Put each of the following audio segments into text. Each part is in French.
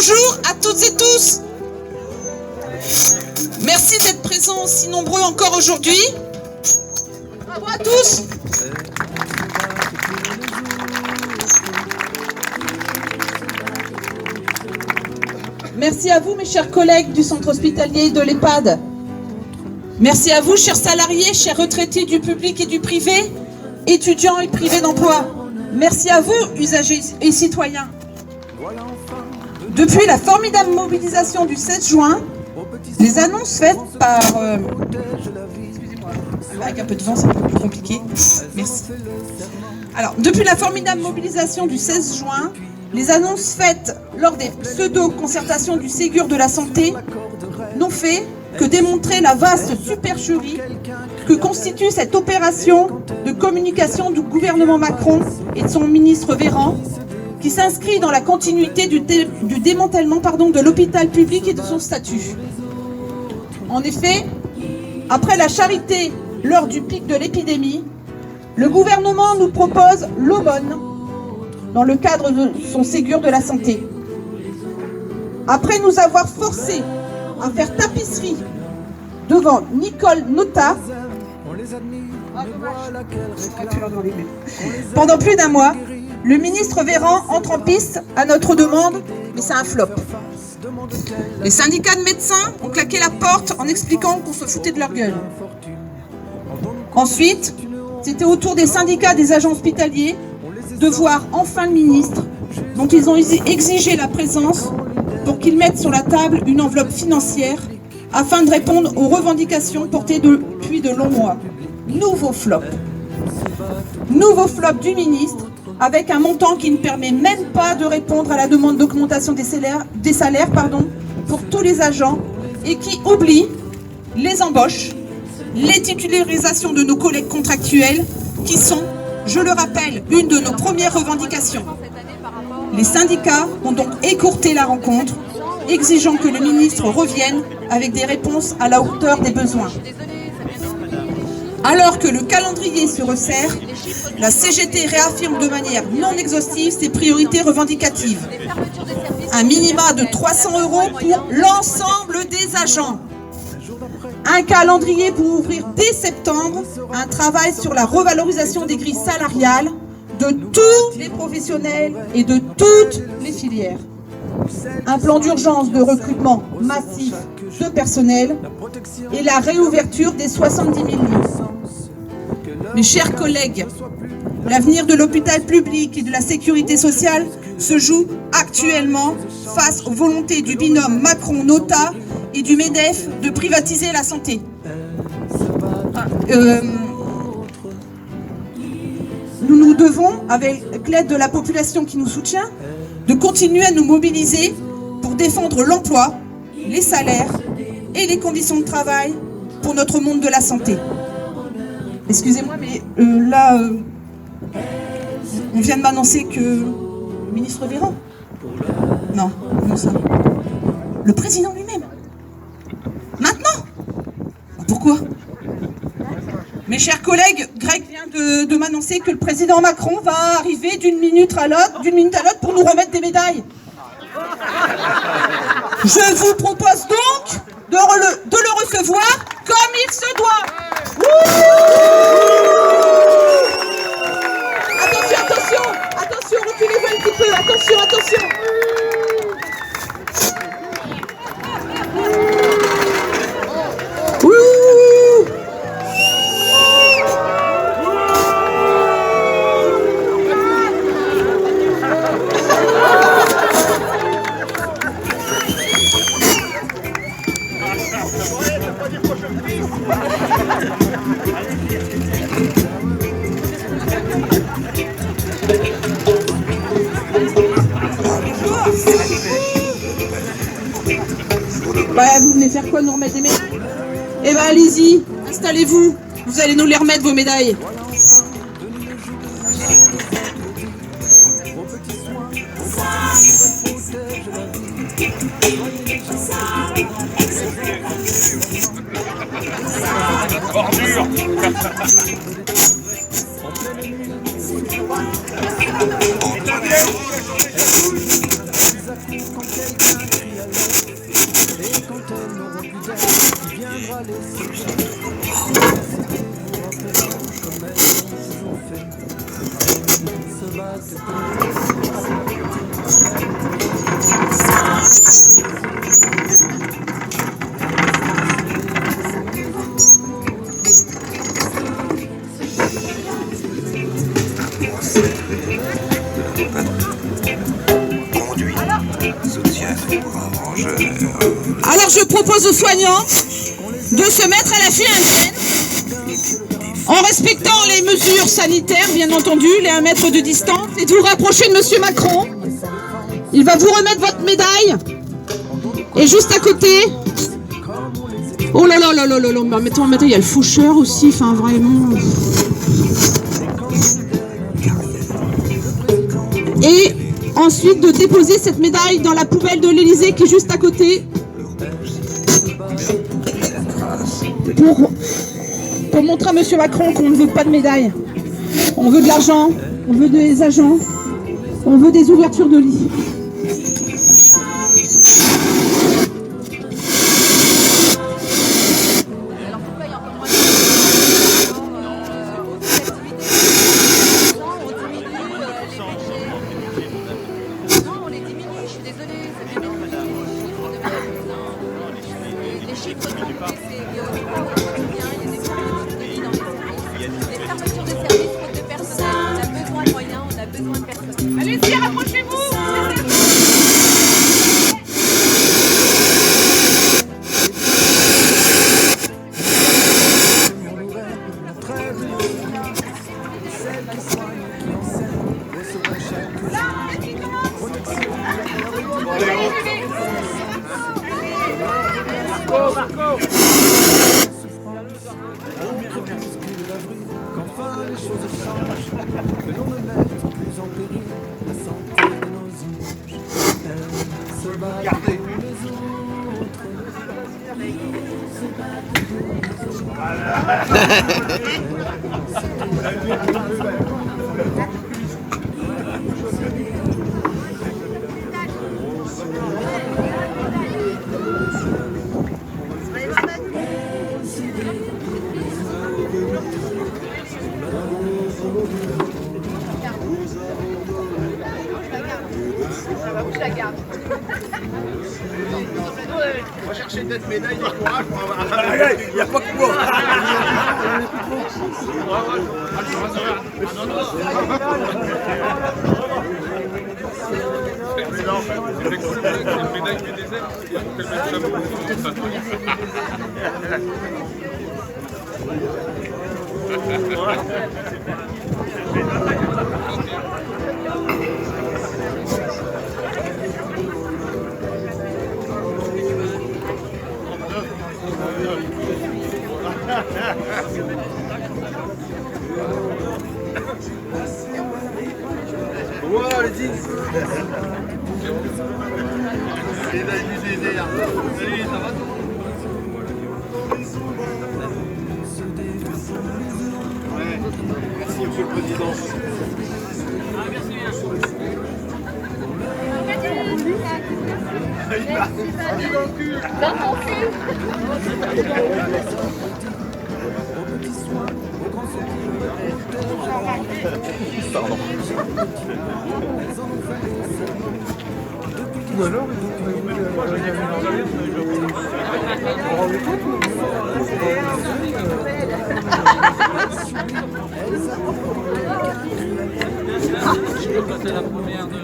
Bonjour à toutes et tous. Merci d'être présents aussi nombreux encore aujourd'hui. Bravo à tous. Merci à vous, mes chers collègues du centre hospitalier et de l'EHPAD. Merci à vous, chers salariés, chers retraités du public et du privé, étudiants et privés d'emploi. Merci à vous, usagers et citoyens. Depuis la formidable mobilisation du 16 juin, les annonces faites par... Excusez-moi, avec un peu de vent, c'est un peu plus compliqué. Merci. Alors, depuis la formidable mobilisation du 16 juin, les annonces faites lors des pseudo-concertations du Ségur de la santé n'ont fait que démontrer la vaste supercherie que constitue cette opération de communication du gouvernement Macron et de son ministre Véran, qui s'inscrit dans la continuité du démantèlement de l'hôpital public et de son statut. En effet, après la charité lors du pic de l'épidémie, le gouvernement nous propose l'aumône dans le cadre de son Ségur de la santé. Après nous avoir forcés à faire tapisserie devant Nicole Notat pendant plus d'un mois, le ministre Véran entre en piste à notre demande, mais c'est un flop. Les syndicats de médecins ont claqué la porte en expliquant qu'on se foutait de leur gueule. Ensuite, c'était au tour des syndicats des agents hospitaliers de voir enfin le ministre, dont ils ont exigé la présence pour qu'il mette sur la table une enveloppe financière afin de répondre aux revendications portées depuis de longs mois. Nouveau flop. Nouveau flop du ministre, avec un montant qui ne permet même pas de répondre à la demande d'augmentation des salaires pour tous les agents et qui oublie les embauches, les titularisations de nos collègues contractuels qui sont, je le rappelle, une de nos premières revendications. Les syndicats ont donc écourté la rencontre, exigeant que le ministre revienne avec des réponses à la hauteur des besoins. Alors que le calendrier se resserre, la CGT réaffirme de manière non exhaustive ses priorités revendicatives. Un minima de 300 € pour l'ensemble des agents. Un calendrier pour ouvrir dès septembre un travail sur la revalorisation des grilles salariales de tous les professionnels et de toutes les filières. Un plan d'urgence de recrutement massif de personnel et la réouverture des 70 000 lits. Mes chers collègues, l'avenir de l'hôpital public et de la sécurité sociale se joue actuellement face aux volontés du binôme Macron-Nota et du MEDEF de privatiser la santé. Nous nous devons, avec l'aide de la population qui nous soutient, de continuer à nous mobiliser pour défendre l'emploi, les salaires et les conditions de travail pour notre monde de la santé. Excusez-moi, mais on vient de m'annoncer que le ministre Véran. Non, ça. Le président lui-même. Maintenant. Pourquoi ? Mes chers collègues, Greg vient de m'annoncer que le président Macron va arriver d'une minute à l'autre pour nous remettre des médailles. Je vous propose donc de le recevoir comme il se doit. Attention, reculez-vous un petit peu, attention. Vous venez faire quoi, nous remettre des médailles? Eh ben allez-y, installez-vous, vous allez nous les remettre vos médailles. Ordure. Alors je propose aux soignants de se mettre à l'affût indienne en respectant les mesures sanitaires, bien entendu, les 1 mètre de distance, et de vous rapprocher de Monsieur Macron. Il va vous remettre votre médaille. Et juste à côté... Oh là là là là là là, mais attends, il y a le faucheur aussi, enfin vraiment... Et ensuite de déposer cette médaille dans la poubelle de l'Élysée qui est juste à côté. Pour montrer à Monsieur Macron qu'on ne veut pas de médaille. On veut de l'argent, on veut des agents, on veut des ouvertures de lits. Allez-y, rapprochez-vous. Marco. Qu'enfin les choses changent, que l'on ne mette plus en péril la santé de nos images. Elle se bat pour les autres. Je la garde. On va chercher cette médaille de courage pour avoir. Il n'y a pas que moi. Mais non, c'est une médaille qui fait des ailes. Wow, allez-y. Il a eu des airs. Salut, ça va? Ouais. Merci, Monsieur le Président. Ah, merci. Pardon. Ou alors, je peux passer la première de...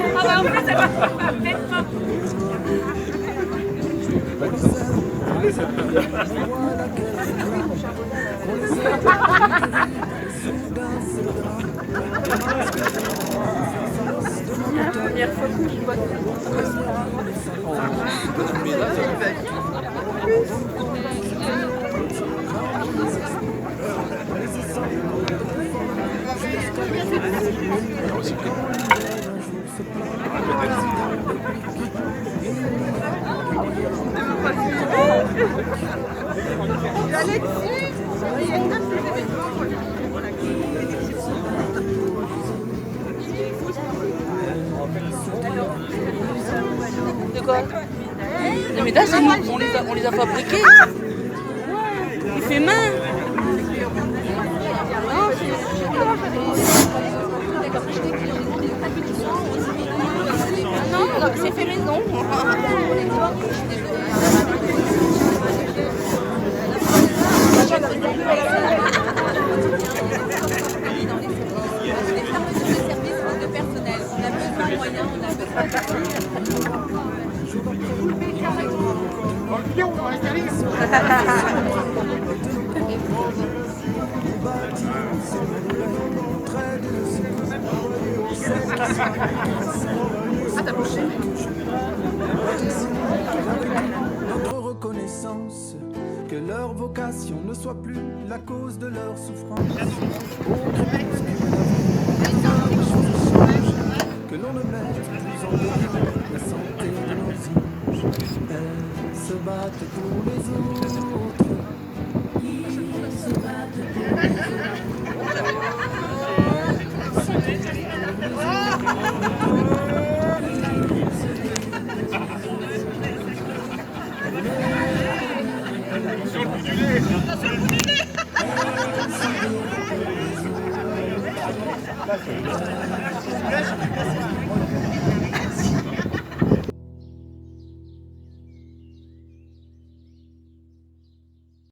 Ah bah en plus ça va parfaitement. La première fois que je vois ça. De quoi? Non mais là, c'est nous, on les a fabriqués. Il fait main. Non, c'est fait maison. Notre reconnaissance, que leur vocation ne soit plus la cause de leur souffrance. Que l'on ne mette plus en péril la santé de nos anges. Elles se battent pour les autres. Ils se battent pour les